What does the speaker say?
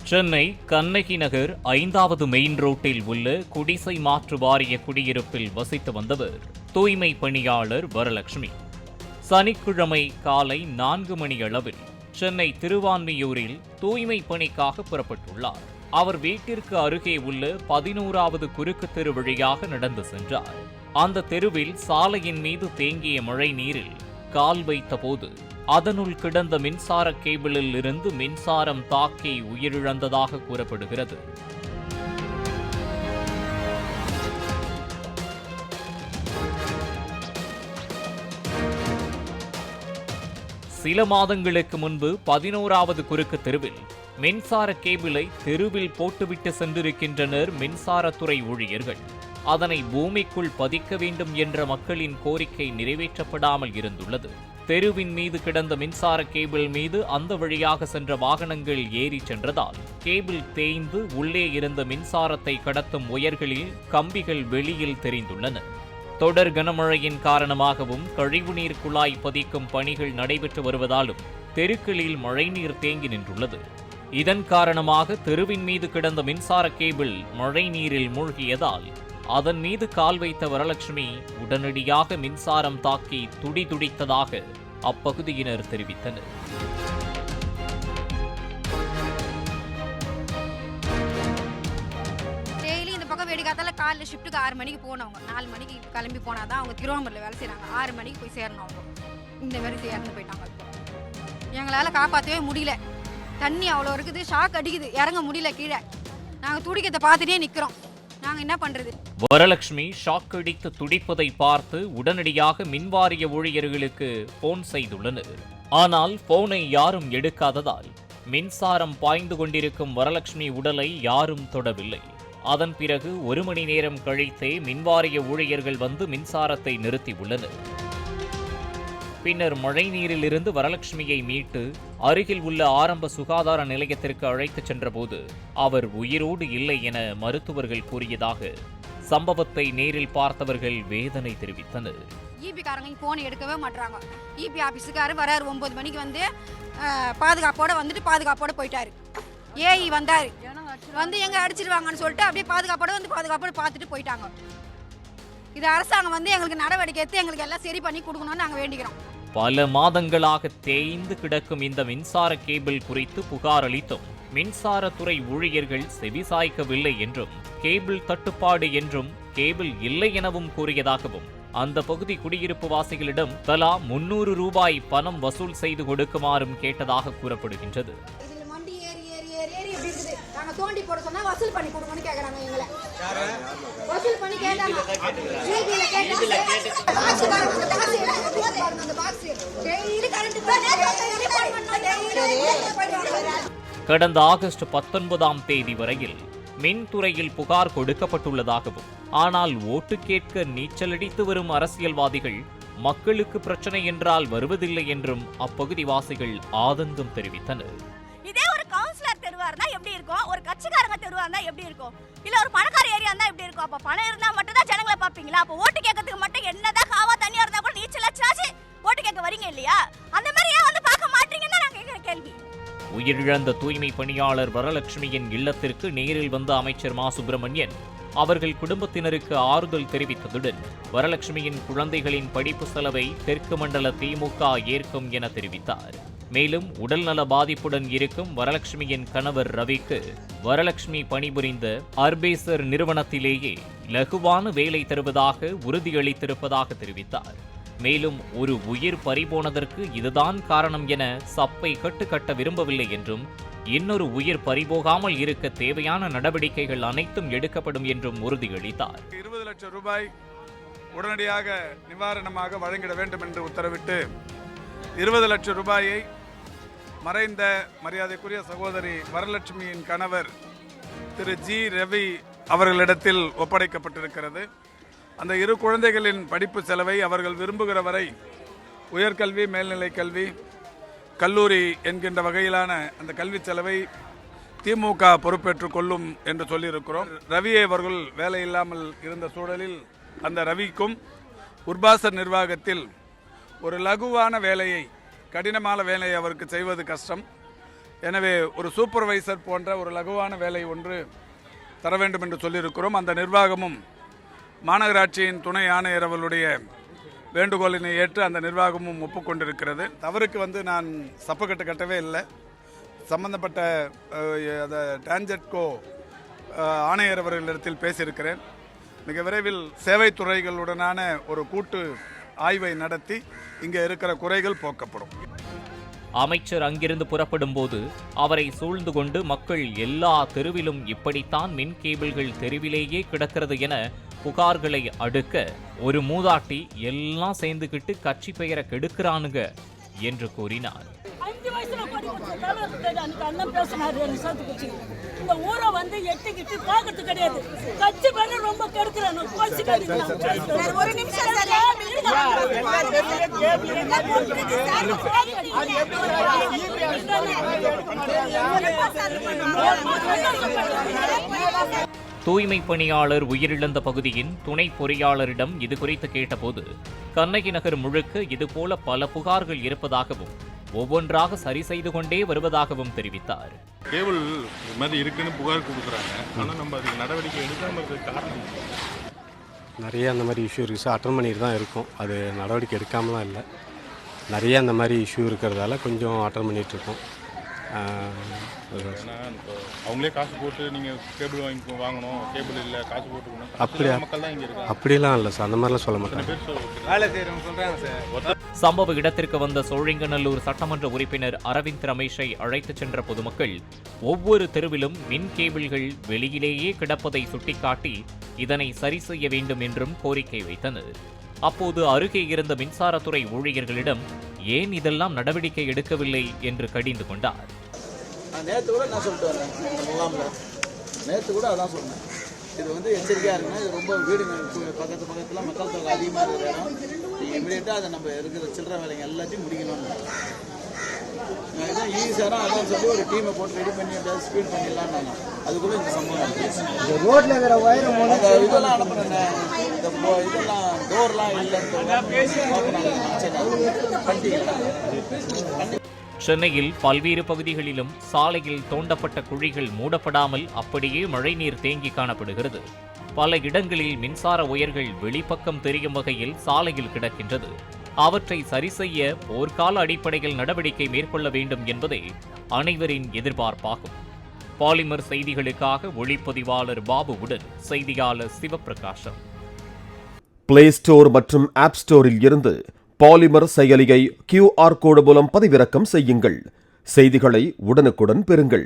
சென்னை கண்ணகி நகர் 5வது மெயின் ரோட்டில் உள்ள குடிசை மாற்று வாரிய குடியிருப்பில் வசித்து வந்தவர் தூய்மை பணியாளர் வரலட்சுமி. சனிக்கிழமை காலை 4 மணி அளவில் சென்னை திருவான்மியூரில் தூய்மை பணிக்காக புறப்பட்டுள்ளார். அவர் வீட்டிற்கு அருகே உள்ள 11வது குறுக்கு தெரு வழியாக நடந்து சென்றார். அந்த தெருவில் சாலையின் மீது தேங்கிய மழை நீரில் கால் வைத்தபோது அதனுள் கிடந்த மின்சார கேபிளில் இருந்து மின்சாரம் தாக்கி உயிரிழந்ததாக கூறப்படுகிறது. சில மாதங்களுக்கு முன்பு 11வது குறுக்கு தெருவில் மின்சார கேபிளை தெருவில் போட்டுவிட்டு சென்றிருக்கின்றனர் மின்சாரத்துறை ஊழியர்கள். அதனை பூமிக்குள் பதிக்க வேண்டும் என்ற மக்களின் கோரிக்கை நிறைவேற்றப்படாமல் இருந்துள்ளது. தெருவின் மீது கிடந்த மின்சார கேபிள் மீது அந்த வழியாக சென்ற வாகனங்கள் ஏறி சென்றதால் கேபிள் தேய்ந்து உள்ளே இருந்த மின்சாரத்தை கடத்தும் ஒயர்களில் கம்பிகள் வெளியில் தெரிந்துள்ளன. தொடர் கனமழையின் காரணமாகவும் கழிவுநீர் குழாய் பதிக்கும் பணிகள் நடைபெற்று வருவதாலும் தெருக்களில் மழைநீர் தேங்கி நின்றுள்ளது. இதன் காரணமாக தெருவின் மீது கிடந்த மின்சார கேபிள் மழை நீரில் மூழ்கியதால் அதன் மீது கால் வைத்த வரலட்சுமி உடனடியாக மின்சாரம் தாக்கி துடிதுடித்ததாக அப்பகுதியினர் தெரிவித்தனர். டெய்லி இந்த பக்கம் வேடிக்காத்தால காலையில் ஷிஃப்ட்டுக்கு 6 மணிக்கு போனவங்க 4 மணிக்கு கிளம்பி போனாதான் அவங்க திருவாமூரில் வேலை செய்கிறாங்க. 6 மணிக்கு போய் சேரணும். அவங்க இந்த மாதிரி இறந்து போயிட்டாங்க. எங்களால் காப்பாற்றவே முடியல. தண்ணி அவ்வளோ இருக்குது, ஷாக் அடிக்குது, இறங்க முடியல கீழே. நாங்கள் துடிக்கத்தை பார்த்துட்டே நிற்கிறோம். நாங்கள் என்ன பண்ணுறது? வரலட்சுமி ஷாக் அடித்து துடிப்பதை பார்த்து உடனடியாக மின்வாரிய ஊழியர்களுக்கு போன் செய்துள்ளனர். ஆனால் போனை யாரும் எடுக்காததால் மின்சாரம் பாய்ந்து கொண்டிருக்கும் வரலட்சுமி உடலை யாரும் தொடவில்லை. அதன் பிறகு 1 மணி நேரம் கழித்தே மின்வாரிய ஊழியர்கள் வந்து மின்சாரத்தை நிறுத்தியுள்ளனர். பின்னர் மழை நீரிலிருந்து வரலட்சுமியை மீட்டு அருகில் உள்ள ஆரம்ப சுகாதார நிலையத்திற்கு அழைத்துச் சென்றபோது அவர் உயிரோடு இல்லை என மருத்துவர்கள் கூறியதாக சம்பவத்தை நேரில் பார்த்தவர்கள் வேதனை தெரிவித்தனர். ஈபிக்காரங்க போன் எடுக்கவே மாட்டாங்க. ஈபி ஆபீஸுக்காரு வராரு 9 மணிக்கு வந்து பாதுகாப்போட வந்துட்டு பாதுகாப்போட போயிட்டாரு. ஏஇ வந்தாரு வந்து எங்க அடிச்சிருவாங்கன்னு சொல்லிட்டு அப்படியே பாதுகாப்போட வந்து பாதுகாப்போட பார்த்துட்டு போயிட்டாங்க. இது அரசாங்கம் வந்து எங்களுக்கு நடவடிக்கை எடுத்து எங்களுக்கு எல்லாம் சரி பண்ணி கொடுக்கணும்னு நாங்கள் வேண்டிக்கிறோம். பல மாதங்களாக தேய்ந்து கிடக்கும் இந்த மின்சார கேபிள் குறித்து புகார் அளித்தும் மின்சாரத்துறை ஊழியர்கள் செவிசாய்க்கவில்லை என்றும் கேபிள் தட்டுப்பாடு என்றும் கேபிள் இல்லை எனவும் கூறியதாகவும் அந்த பகுதி குடியிருப்பு வாசிகளிடம் தலா 300 ரூபாய் பணம் வசூல் செய்து கொடுக்குமாறும் கேட்டதாக கூறப்படுகின்றது. தோண்டி போட சொன்னா வசூல் பண்ணி கொடுங்கன்னு கேக்குறாங்க. எங்களை வசூல் பண்ணி கேட்டாங்க. கடந்த ஆகஸ்ட் 19ஆம் தேதி வரையில் மின்துறையில் புகார் கொடுக்கப்பட்டுள்ளதாகவும் ஆனால் ஓட்டு கேட்க நீச்சலடித்து வரும் அரசியல்வாதிகள் மக்களுக்கு பிரச்சனை என்றால் வருவதில்லை என்றும் அப்பகுதிவாசிகள் ஆதங்கம் தெரிவித்தனர். எப்படி இருக்கும்? ஒரு கட்சிக்காரங்க தெருவா இருந்தா எப்படி இருக்கும்? இல்ல ஒரு பணக்கார ஏரியா இருந்தா எப்படி இருக்கும்? அப்ப பணம் இருந்தா மட்டும் தான் ஜனங்களை பாப்பீங்களா? அப்ப ஓட்டு கேட்கறதுக்கு மட்டும் என்னதான் காவா தண்ணியா இருந்தா கூட நீச்சல் அடிச்சாச்சு ஓட்டு கேட்க வரீங்க இல்லையா? அந்த மாதிரி ஏன் வந்து பார்க்க மாட்டீங்கன்னு நாங்க கேட்கிற கேள்வி. உயிரிழந்த தூய்மை பணியாளர் வரலட்சுமியின் இல்லத்திற்கு நேரில் வந்த அமைச்சர் மா சுப்பிரமணியன் அவர்கள் குடும்பத்தினருக்கு ஆறுதல் தெரிவித்ததுடன் வரலட்சுமியின் குழந்தைகளின் படிப்பு செலவை தெற்கு மண்டல திமுக ஏற்கும் என தெரிவித்தார். மேலும் உடல்நல பாதிப்புடன் இருக்கும் வரலட்சுமியின் கணவர் ரவிக்கு வரலட்சுமி பணிபுரிந்த அர்பேசர் நிறுவனத்திலேயே லகுவான வேலை தருவதாக உறுதியளித்திருப்பதாக தெரிவித்தார். மேலும் ஒரு உயிர் பறிபோனதற்கு இதுதான் காரணம் என சப்பை கட்ட விரும்பவில்லை என்றும் இன்னொரு உயிர் பறிபோகாமல் இருக்க தேவையான நடவடிக்கைகள் அனைத்தும் எடுக்கப்படும் என்றும் உறுதியளித்தார். 20 லட்சம் ரூபாய் உடனடியாக நிவாரணமாக வழங்கிட வேண்டும் என்று உத்தரவிட்டு 20 லட்சம் ரூபாயை மறைந்த மரியாதைக்குரிய சகோதரி வரலட்சுமியின் கணவர் திரு ஜி ரவி அவர்களிடத்தில் ஒப்படைக்கப்பட்டிருக்கிறது. அந்த 2 குழந்தைகளின் படிப்பு செலவை அவர்கள் விரும்புகிற வரை உயர்கல்வி, மேல்நிலை கல்வி, கல்லூரி என்கின்ற வகையிலான அந்த கல்வி செலவை திமுக பொறுப்பேற்றுக் கொள்ளும் என்று சொல்லியிருக்கிறோம். ரவியை அவர்கள் வேலை இல்லாமல் இருந்த சூழலில் அந்த ரவிக்கும் உர்பாசர் நிர்வாகத்தில் ஒரு லகுவான வேலையை, கடினமான வேலையை அவருக்கு செய்வது கஷ்டம். எனவே ஒரு சூப்பர்வைசர் போன்ற ஒரு லகுவான வேலை ஒன்று தர வேண்டும் என்று சொல்லியிருக்கிறோம். அந்த நிர்வாகமும் மாநகராட்சியின் துணை ஆணையர் அவர்களுடைய வேண்டுகோளினை ஏற்று அந்த நிர்வாகமும் ஒப்புக்கொண்டிருக்கிறது. தவறுக்கு நான் சப்பக்கட்டு கட்டவே இல்லை. சம்பந்தப்பட்ட டான்ஜெட்கோ ஆணையர் அவர்களிடத்தில் பேசியிருக்கிறேன். மிக விரைவில் சேவைத்துறைகளுடனான ஒரு கூட்டு ஆய்வை நடத்தி இங்கே இருக்கிற குறைகள் போக்கப்படும். அமைச்சர் அங்கிருந்து புறப்படும் போது அவரை சூழ்ந்து கொண்டு மக்கள் எல்லா தெருவிலும் இப்படித்தான் மின் கேபிள்கள் தெருவிலேயே கிடக்கிறது என புகார்களை அடுக்க ஒரு மூதாட்டி எல்லாம் சேர்ந்துகிட்டு கட்சி பெயரை கெடுக்கிறானுங்க என்று கூறினார். 5 வயசுல அண்ணன் பேசினாரு இந்த ஊரை வந்து எட்டிக்கிட்டு பார்க்கறது கிடையாது. கட்சி பேர ரொம்ப கெடுக்கிறாங்க. ஒரு நிமிஷம் தூய்மை பணியாளர் உயிரிழந்த பகுதியின் துணை பொறியாளரிடம் இதுகுறித்து கேட்டபோது கண்ணகி நகர் முழுக்க இதுபோல பல புகார்கள் இருப்பதாகவும் ஒவ்வொன்றாக சரி செய்து கொண்டே வருவதாகவும் தெரிவித்தார். கேபிள் மாதிரி இருக்குன்னு புகார் கொடுக்குறாங்க. ஆனால் நம்ம அதுக்கு நடவடிக்கை எடுக்காமல் இருக்கிறது காரணம் நிறைய அந்த மாதிரி இஷ்யூ இருக்குது சார். அட்டன் பண்ணிட்டு தான் இருக்கும். அது நடவடிக்கை எடுக்காமலாம் இல்லை. நிறைய அந்த மாதிரி இஷ்யூ இருக்கிறதால கொஞ்சம் அட்டன் பண்ணிகிட்ருக்கோம். ஏன்னா இப்போ அவங்களே காசு போட்டு நீங்கள் கேபிள் வாங்கணும், கேபிள் இல்லை காசு போட்டுக்கணும், அப்படியா? மக்கள் தான் இங்கே இருக்காங்க. அப்படிலாம் இல்லை சார், அந்த மாதிரிலாம் சொல்ல மாட்டாங்க. வேலை செய்கிறவங்க சொல்கிறாங்க சார். சம்பவ இடத்திற்கு வந்த சோழிங்கநல்லூர் சட்டமன்ற உறுப்பினர் அரவிந்த் ரமேஷை அழைத்துச் சென்ற பொதுமக்கள் ஒவ்வொரு தெருவிலும் மின் கேபிள்கள் வெளியிலேயே கிடப்பதை சுட்டிக்காட்டி இதனை சரி செய்ய வேண்டும் என்றும் கோரிக்கை வைத்தனர். அப்போது அருகே இருந்த மின்சாரத்துறை ஊழியர்களிடம் ஏன் இதெல்லாம் நடவடிக்கை எடுக்கவில்லை என்று கடிந்து கொண்டார். நேற்று கூட நான் சொல்லிட்டு வரேன், நேற்று கூட அதான் சொன்னேன். இது வந்து எச்சரிக்கையாக இருக்குன்னா இது ரொம்ப வீடு பக்கத்தில் மக்கள் தொகை அதிகமாக இருக்கிற இடம். நீங்கள் இமீடியட்டாக அதை நம்ம இருக்கிற சில்லற வேலைங்க எல்லாத்தையும் முடிக்கணும்னு இதுதான் ஈஸியாக அதான் சொல்லி ஒரு டீமை போட்டு ரெடி பண்ணி ஸ்பீட் பண்ணிடலான்னு அதுக்குள்ளே இந்த சம்பவம் ரோட்டில் இருக்கிற வயரும் இதெல்லாம் அனுப்புறேன். இதெல்லாம் டோர்லாம் இல்லைன்னு சென்னையில் பல்வேறு பகுதிகளிலும் சாலையில் தோண்டப்பட்ட குழிகள் மூடப்படாமல் அப்படியே மழைநீர் தேங்கி காணப்படுகிறது. பல இடங்களில் மின்சார ஒயர்கள் வெளிப்பக்கம் தெரியும் வகையில் சாலையில் கிடக்கின்றது. அவற்றை சரி செய்ய போர்க்கால அடிப்படையில் நடவடிக்கை மேற்கொள்ள வேண்டும் என்பதே அனைவரின் எதிர்பார்ப்பாகும். பாலிமர் செய்திகளுக்காக ஒளிப்பதிவாளர் பாபுவுடன் செய்தியாளர் சிவபிரகாசம். பிளே ஸ்டோர் மற்றும் ஆப் ஸ்டோரில் இருந்து பாலிமர் செயலியை QR கோடு மூலம் பதிவிறக்கம் செய்யுங்கள். செய்திகளை உடனுக்குடன் பெறுங்கள்.